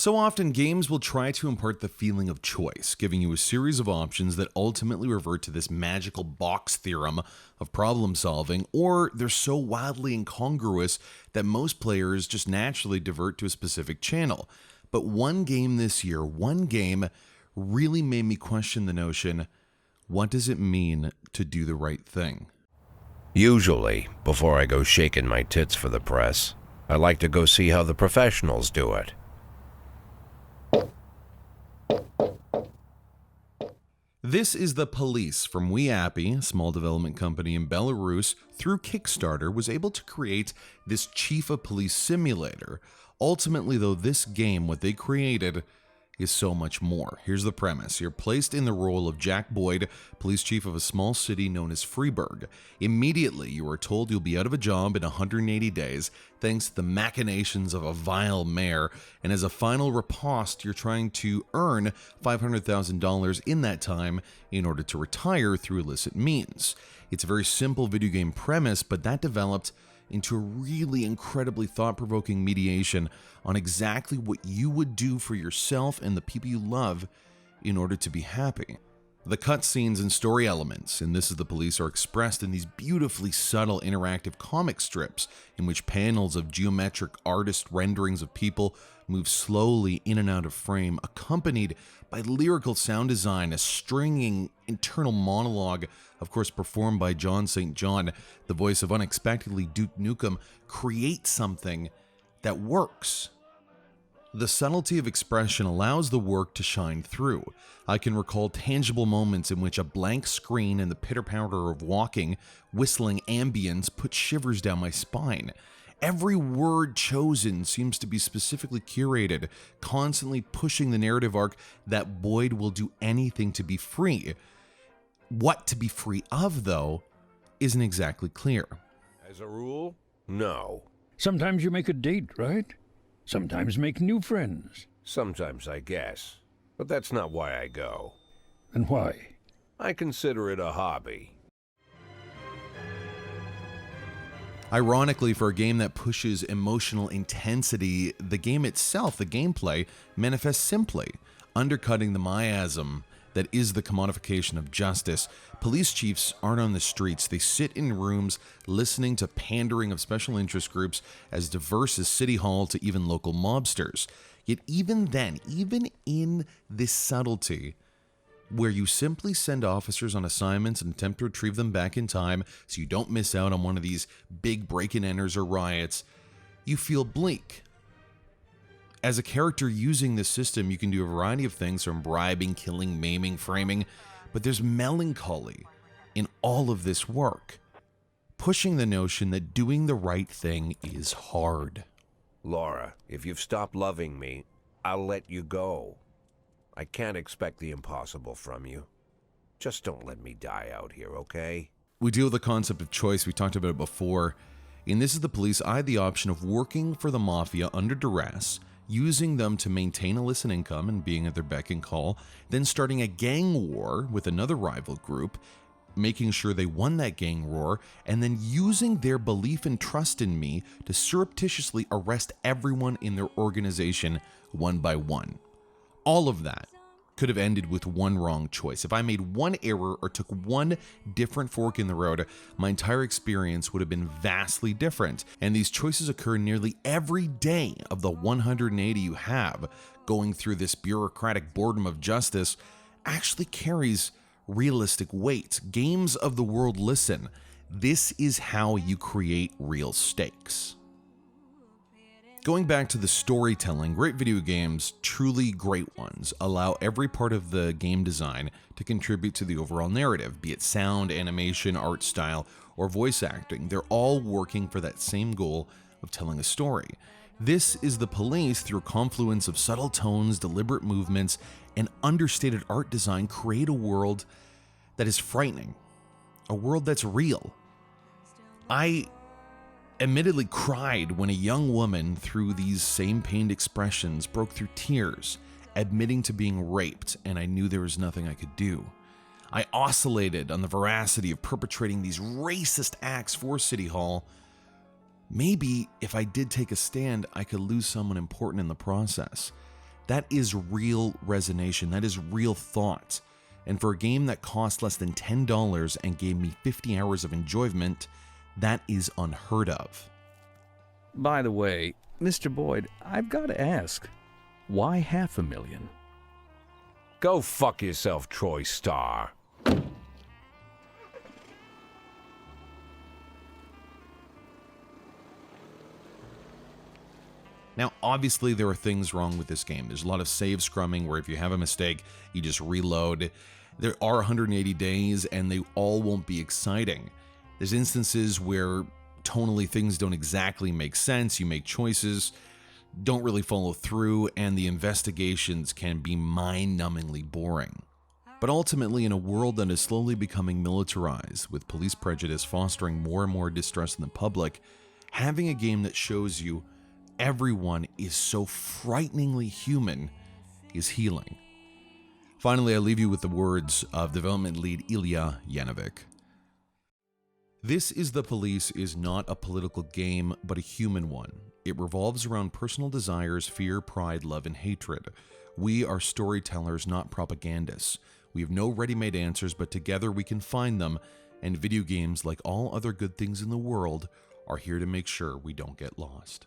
So often, games will try to impart the feeling of choice, giving you a series of options that ultimately revert to this magical box theorem of problem solving, or they're so wildly incongruous that most players just naturally divert to a specific channel. But one game this year, one game really made me question the notion, what does it mean to do the right thing? Usually, before I go shaking my tits for the press, I like to go see how the professionals do it. This is The Police from WeAppy, a small development company in Belarus, through Kickstarter, was able to create this chief of police simulator. Ultimately, though, this game, what they created, is so much more. Here's the premise. You're placed in the role of Jack Boyd, police chief of a small city known as Freiburg. Immediately, you are told you'll be out of a job in 180 days, thanks to the machinations of a vile mayor, and as a final riposte, you're trying to earn $500,000 in that time in order to retire through illicit means. It's a very simple video game premise, but that developed into a really incredibly thought-provoking mediation on exactly what you would do for yourself and the people you love in order to be happy. The cutscenes and story elements in This Is the Police are expressed in these beautifully subtle interactive comic strips in which panels of geometric artist renderings of people move slowly in and out of frame, accompanied by lyrical sound design, a stringing internal monologue, of course performed by John St. John, the voice of unexpectedly Duke Nukem, creates something that works. The subtlety of expression allows the work to shine through. I can recall tangible moments in which a blank screen and the pitter-patter of walking, whistling ambience put shivers down my spine. Every word chosen seems to be specifically curated, constantly pushing the narrative arc that Boyd will do anything to be free. What to be free of, though, isn't exactly clear. As a rule, no. Sometimes you make a date, right? Sometimes make new friends. Sometimes, I guess. But that's not why I go. And why? I consider it a hobby. Ironically, for a game that pushes emotional intensity, the game itself, the gameplay, manifests simply, undercutting the miasm that is the commodification of justice. Police chiefs aren't on the streets. They sit in rooms listening to pandering of special interest groups as diverse as City Hall to even local mobsters. Yet even then, even in this subtlety, where you simply send officers on assignments and attempt to retrieve them back in time so you don't miss out on one of these big break-and-enters or riots, you feel bleak. As a character using this system, you can do a variety of things from bribing, killing, maiming, framing, but there's melancholy in all of this work, pushing the notion that doing the right thing is hard. Laura, if you've stopped loving me, I'll let you go. I can't expect the impossible from you. Just don't let me die out here, okay? We deal with the concept of choice. We talked about it before. In This Is the Police, I had the option of working for the mafia under duress, using them to maintain illicit income and being at their beck and call, then starting a gang war with another rival group, making sure they won that gang war, and then using their belief and trust in me to surreptitiously arrest everyone in their organization one by one. All of that could have ended with one wrong choice. If I made one error or took one different fork in the road, my entire experience would have been vastly different. And these choices occur nearly every day of the 180 you have. Going through this bureaucratic boredom of justice actually carries realistic weight. Games of the world, listen. This is how you create real stakes. Going back to the storytelling, great video games, truly great ones, allow every part of the game design to contribute to the overall narrative, be it sound, animation, art style, or voice acting. They're all working for that same goal of telling a story. This is the Police, through a confluence of subtle tones, deliberate movements, and understated art design, create a world that is frightening, a world that's real. I admittedly cried when a young woman, through these same pained expressions, broke through tears, admitting to being raped, and I knew there was nothing I could do. I oscillated on the veracity of perpetrating these racist acts for City Hall. Maybe if I did take a stand, I could lose someone important in the process. That is real resonation. That is real thought. And for a game that cost less than $10 and gave me 50 hours of enjoyment, that is unheard of. By the way, Mr. Boyd, I've got to ask, why $500,000? Go fuck yourself, Troy Starr. Now, obviously, there are things wrong with this game. There's a lot of save scrumming where if you have a mistake, you just reload. There are 180 days, and they all won't be exciting. There's instances where tonally things don't exactly make sense. You make choices, don't really follow through, and the investigations can be mind-numbingly boring. But ultimately, in a world that is slowly becoming militarized, with police prejudice fostering more and more distrust in the public, having a game that shows you everyone is so frighteningly human is healing. Finally, I leave you with the words of development lead Ilya Yanovic. This Is the Police is not a political game, but a human one. It revolves around personal desires, fear, pride, love, and hatred. We are storytellers, not propagandists. We have no ready-made answers, but together we can find them, and video games, like all other good things in the world, are here to make sure we don't get lost.